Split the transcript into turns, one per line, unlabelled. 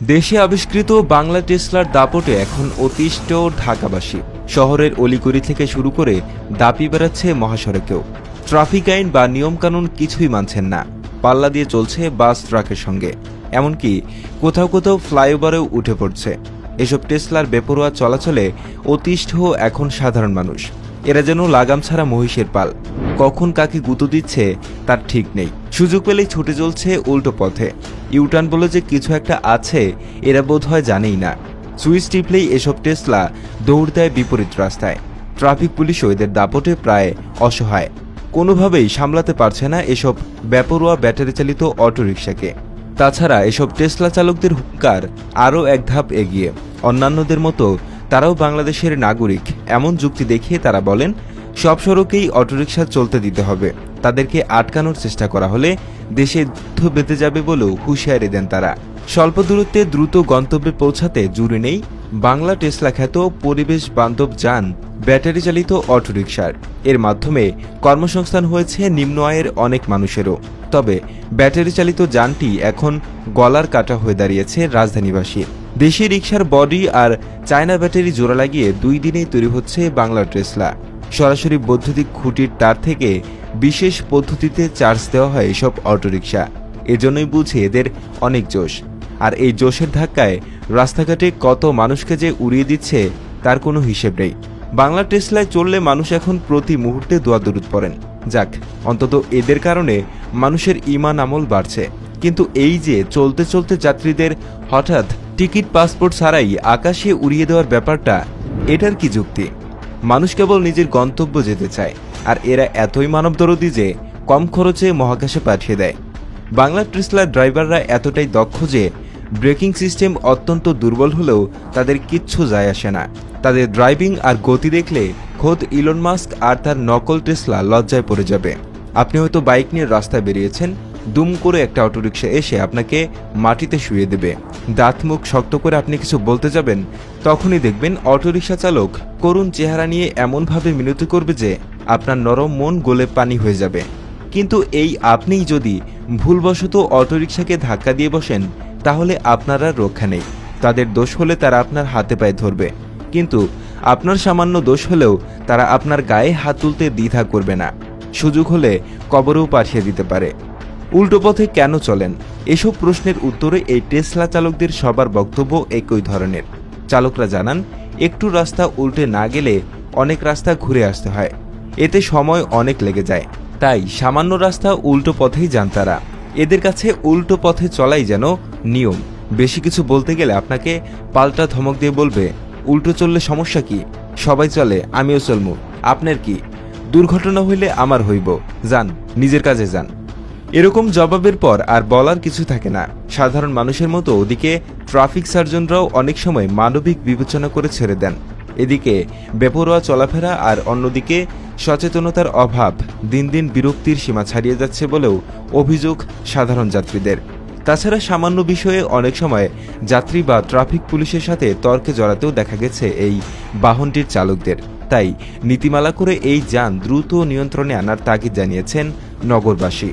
দেশে আবিষ্কৃত বাংলা টেসলার দাপটে এখন অতিষ্ঠ ঢাকাবাসী। শহরের অলিগলি থেকে শুরু করে দাপি বেড়াচ্ছে মহাসড়কেও। ট্রাফিক আইন বা নিয়মকানুন কিছুই মানছেন না, পাল্লা দিয়ে চলছে বাস ট্রাকের সঙ্গে, এমনকি কোথাও কোথাও ফ্লাইওভারেও উঠে পড়ছে। এসব টেসলার বেপরোয়া চলাচলে অতিষ্ঠ এখন সাধারণ মানুষ। এরা যেন লাগাম ছাড়া মহিষের পাল, কখন কাকে গুঁতো দিচ্ছে তার ঠিক নেই। সুযোগ পেলেই ছুটে চলছে উল্টো পথে। ইউটার্ন বলে যে কিছু একটা আছে এরা বোধহয় জানেই না। সুইচ টিপলেই এসব টেসলা দৌড় দেয় বিপরীত রাস্তায়। ট্রাফিক পুলিশও এদের দাপটে প্রায় অসহায়, কোনোভাবেই সামলাতে পারছে না এসব বেপরোয়া ব্যাটারি চালিত অটোরিকশাকে। তাছাড়া এসব টেসলা চালকদের হুঙ্কার আরও এক ধাপ এগিয়ে। অন্যান্যদের মতো তারাও বাংলাদেশের নাগরিক, এমন যুক্তি দেখিয়ে তারা বলেন সব সড়কেই অটোরিকশা চলতে দিতে হবে। তাদেরকে আটকানোর চেষ্টা করা হলে দেশে যুদ্ধ বেঁধে যাবে বলেও হুঁশিয়ারি দেন তারা। স্বল্প দূরত্বে দ্রুত গন্তব্যে পৌঁছাতে জুড়ে নেই বাংলা টেসলা খ্যাত পরিবেশ বান্ধব যান ব্যাটারি চালিত অটোরিকশার। এর মাধ্যমে কর্মসংস্থান হয়েছে নিম্ন আয়ের অনেক মানুষেরও। তবে ব্যাটারি চালিত যানটি এখন গলার কাটা হয়ে দাঁড়িয়েছে রাজধানীবাসী। দেশি রিকশার বডি আর চায়না ব্যাটারি জোড়া লাগিয়ে 2 দিনেই তৈরি হচ্ছে বাংলা টেসলা। সরাসরি বৈদ্যুতিক খুঁটির তার থেকে বিশেষ পদ্ধতিতে চার্জ দেওয়া হয় এসব অটোরিকশা। এজন্যই বুঝি এদের অনেক জোশ। আর এই জোশের ধাক্কায় রাস্তাঘাটে কত মানুষকে যে উড়িয়ে দিচ্ছে তার কোনো হিসেব নেই। বাংলা টেসলায় চললে মানুষ এখন প্রতি মুহূর্তে দোয়া দরুদ পড়েন। যাক, অন্তত এদের কারণে মানুষের ঈমান আমল বাড়ছে। কিন্তু এই যে চলতে চলতে যাত্রীদের হঠাৎ টিকিট পাসপোর্ট ছাড়াই আকাশে উড়িয়ে দেওয়ার ব্যাপারটা, এটার কি যুক্তি? মানুষ কেবল নিজের গন্তব্য যেতে চায়, আর এরা এতই মানবদরদী যে কম খরচে মহাকাশে পাঠিয়ে দেয়। বাংলা টেসলার ড্রাইভাররা এতটাই দক্ষ যে ব্রেকিং সিস্টেম অত্যন্ত দুর্বল হলেও তাদের কিচ্ছু যায় আসে না। তাদের ড্রাইভিং আর গতি দেখলে খোদ ইলন মাস্ক আর তার নকল টেসলা লজ্জায় পড়ে যাবে। আপনি হয়তো বাইক নিয়ে রাস্তায় বেরিয়েছেন, দুম করে একটা অটোরিকশা এসে আপনাকে মাটিতে শুইয়ে দেবে। দাঁত মুখ শক্ত করে আপনি কিছু বলতে যাবেন, তখনই দেখবেন অটোরিকশা চালক করুণ চেহারা নিয়ে এমনভাবে মিনতি করবে যে আপনার নরম মন গলে পানি হয়ে যাবে। কিন্তু এই আপনিই যদি ভুলবশত অটোরিকশাকে ধাক্কা দিয়ে বসেন, তাহলে আপনার আর রক্ষা নেই। তাদের দোষ হলে তারা আপনার হাতে পায়ে ধরবে, কিন্তু আপনার সামান্য দোষ হলেও তারা আপনার গায়ে হাত তুলতে দ্বিধা করবে না। সুযোগ হলে কবরেও পাঠিয়ে দিতে পারে। উল্টো পথে কেন চলেন? এসব প্রশ্নের উত্তরে এই টেসলা চালকদের সবার বক্তব্য একই ধরনের। চালকরা জানান, একটু রাস্তা উল্টে না গেলে অনেক রাস্তা ঘুরে আসতে হয়, এতে সময় অনেক লেগে যায়। তাই সামান্য রাস্তা উল্টো পথেই যান তারা। এদের কাছে উল্টো পথে চলাই যেন নিয়ম। বেশি কিছু বলতে গেলে আপনাকে পাল্টা ধমক দিয়ে বলবে, উল্টো চললে সমস্যা কি? সবাই চলে, আমিও চলমু, আপনার কি? দুর্ঘটনা হইলে আমার হইব, যান নিজের কাজে যান। এরকম জবাবের পর আর বলার কিছু থাকে না। সাধারণ মানুষের মতো ওদিকে ট্রাফিক সার্জনরাও অনেক সময় মানবিক বিবেচনা করে ছেড়ে দেন। এদিকে বেপরোয়া চলাফেরা আর অন্যদিকে সচেতনতার অভাব দিন দিন বিরক্তির সীমা ছাড়িয়ে যাচ্ছে বলেও অভিযোগ সাধারণ যাত্রীদের। তাছাড়া সামান্য বিষয়ে অনেক সময় যাত্রী বা ট্রাফিক পুলিশের সাথে তর্কে জড়াতেও দেখা গেছে এই বাহনটির চালকদের। তাই নীতিমালা করে এই যান দ্রুত নিয়ন্ত্রণে আনার তাগিদ জানিয়েছেন নগরবাসী।